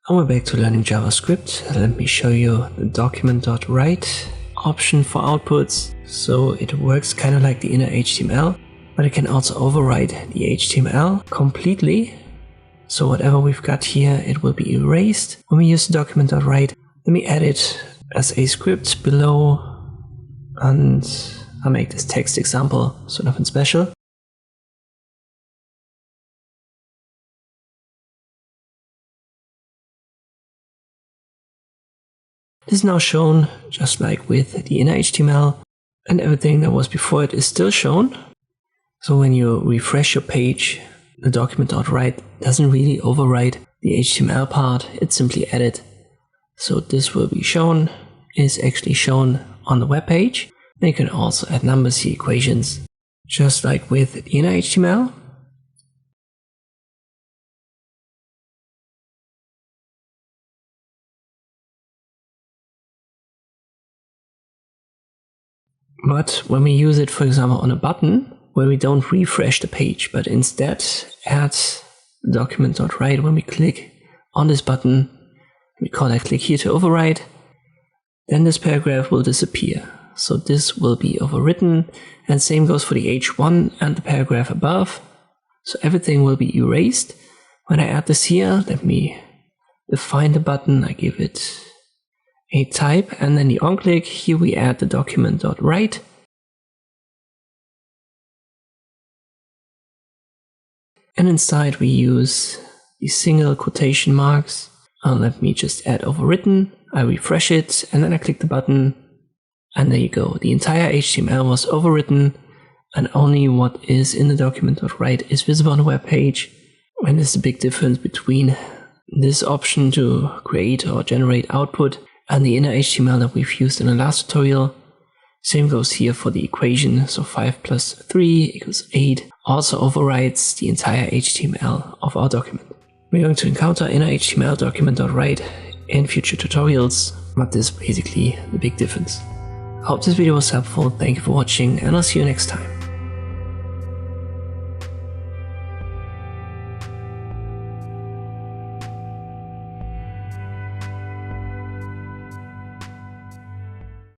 And we're back to learning JavaScript. Let me show you the document.write option for outputs. So it works kind of like the inner HTML, but it can also override the HTML completely. So whatever we've got here, it will be erased when we use the document.write. Let me add it as a script below, and I'll make this text example, so nothing special. This is now shown just like with the inner HTML, and everything that was before it is still shown. So when you refresh your page, the document.write doesn't really override the HTML part, it's simply added. So this will be shown, is actually shown on the web page. And you can also add numbers here, equations, just like with the inner HTML. But when we use it, for example, on a button, where we don't refresh the page, but instead add the document.write when we click on this button, we call that click here to override, then this paragraph will disappear. So this will be overwritten, and same goes for the H1 and the paragraph above. So everything will be erased. When I add this here, let me define the button, I give it a type, and then the on-click, here we add the document.write. And inside we use the single quotation marks. Let me just add overwritten, I refresh it, and then I click the button, and there you go. The entire HTML was overwritten, and only what is in the document.write is visible on the web page. And there's a big difference between this option to create or generate output and the inner HTML that we've used in the last tutorial. Same goes here for the equation, so 5 plus 3 equals 8 also overrides the entire HTML of our document. We're going to encounter inner HTML document.write in future tutorials, but this is basically the big difference. I hope this video was helpful, thank you for watching, and I'll see you next time.